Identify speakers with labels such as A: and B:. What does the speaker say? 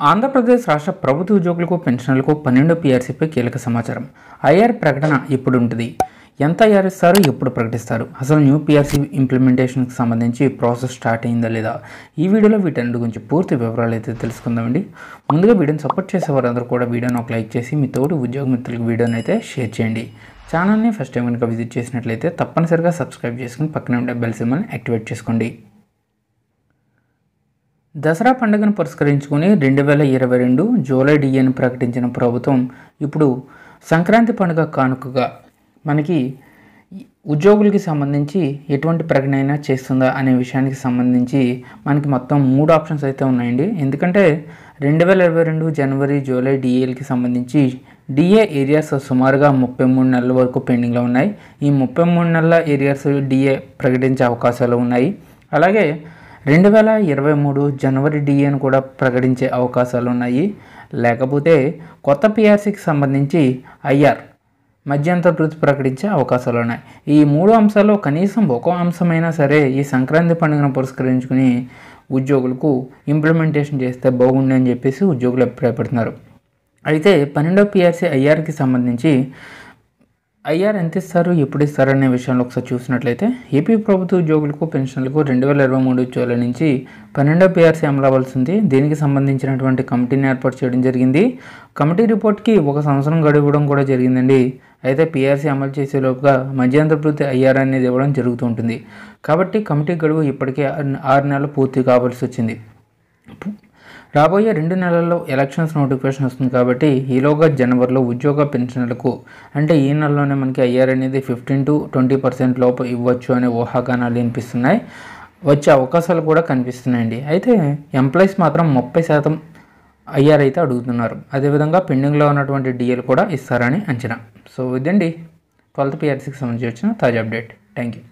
A: ఆంధ్రప్రదేశ్ రాష్ట్ర ప్రభుత్వ ఉద్యోగులకు పెన్షన్లకు 12 పీఆర్సీపై కీలక సమాచారం. ఐఆర్ ప్రకటన ఎప్పుడు ఉంటుంది, ఎంత ఐఆర్ ఇస్తారు, ఎప్పుడు ప్రకటిస్తారు, అసలు న్యూ పీఆర్సీ ఇంప్లిమెంటేషన్కి సంబంధించి ప్రాసెస్ స్టార్ట్ అయిందా లేదా, ఈ వీడియోలో వీటన్నిటి గురించి పూర్తి వివరాలు అయితే తెలుసుకుందామండి. ముందుగా వీడియోని సపోర్ట్ చేసే వారందరూ కూడా వీడియోని ఒక లైక్ చేసి మీ తోటి ఉద్యోగ మిత్రులకు వీడియోని అయితే షేర్ చేయండి. ఛానల్ని ఫస్ట్ టైం కనుక విజిట్ చేసినట్లయితే తప్పనిసరిగా సబ్స్క్రైబ్ చేసుకుని పక్కనే ఉండే బెల్ సింబల్ని యాక్టివేట్ చేసుకోండి. దసరా పండుగను పురస్కరించుకుని 2022 జూలై డిఏని ప్రకటించిన ప్రభుత్వం ఇప్పుడు సంక్రాంతి పండుగ కానుకగా మనకి ఉద్యోగులకి సంబంధించి ఎటువంటి ప్రకటన అయినా చేస్తుందా అనే విషయానికి సంబంధించి మనకి మొత్తం 3 ఆప్షన్స్ అయితే ఉన్నాయండి. ఎందుకంటే 2022 జనవరి జూలై డిఏలకి సంబంధించి డిఏ ఏరియాస్ సుమారుగా 33 నెలల వరకు పెండింగ్లో ఉన్నాయి. ఈ 33 నెలల ఏరియాస్ డిఏ ప్రకటించే అవకాశాలు ఉన్నాయి. అలాగే 2023 జనవరి డిఏను కూడా ప్రకటించే అవకాశాలు ఉన్నాయి. లేకపోతే కొత్త పీఆర్సీకి సంబంధించి ఐఆర్ మధ్యంతర వృత్తి ప్రకటించే అవకాశాలు ఉన్నాయి. ఈ 3 అంశాల్లో కనీసం ఒక అంశమైనా సరే ఈ సంక్రాంతి పండుగను పురస్కరించుకుని ఉద్యోగులకు ఇంప్లిమెంటేషన్ చేస్తే బాగుంది అని చెప్పేసి ఉద్యోగులు అభిప్రాయపడుతున్నారు. అయితే 12వ పీఆర్సీ ఐఆర్కి సంబంధించి ఐఆర్ ఎంత ఇస్తారు, ఎప్పుడు ఇస్తారు అనే విషయంలో ఒకసారి చూసినట్లయితే ఏపీ ప్రభుత్వ ఉద్యోగులకు పెన్షన్లకు 2023 జూలై నుంచి 12వ పీఆర్సీ అమలు అవ్వాల్సింది. దీనికి సంబంధించినటువంటి కమిటీని ఏర్పాటు చేయడం జరిగింది. కమిటీ రిపోర్ట్కి 1 సంవత్సరం గడువు ఇవ్వడం కూడా జరిగిందండి. అయితే పీఆర్సీ అమలు చేసే లోపుగా మధ్యంతర వృత్తి ఐఆర్ అనేది ఇవ్వడం జరుగుతూ ఉంటుంది. కాబట్టి కమిటీ గడువు ఇప్పటికే 6 నెలలు పూర్తి కావాల్సి వచ్చింది. రాబోయే 2 నెలల్లో ఎలక్షన్స్ నోటిఫికేషన్ వస్తుంది. కాబట్టి ఈలోగా జనవరిలో ఉద్యోగ పెన్షన్లకు అంటే ఈ నెలలోనే మనకి ఐఆర్ అనేది 15 to 20% లోపు ఇవ్వచ్చు అనే ఊహాగానాలు వినిపిస్తున్నాయి. వచ్చే అవకాశాలు కూడా కనిపిస్తున్నాయండి. అయితే ఎంప్లాయీస్ మాత్రం 30% ఐఆర్ అయితే అడుగుతున్నారు. అదేవిధంగా పెండింగ్లో ఉన్నటువంటి డిఏలు కూడా ఇస్తారని అంచనా. సో ఇదండి 12th పీఆర్సీకి సంబంధించి వచ్చిన తాజా అప్డేట్. Thank you.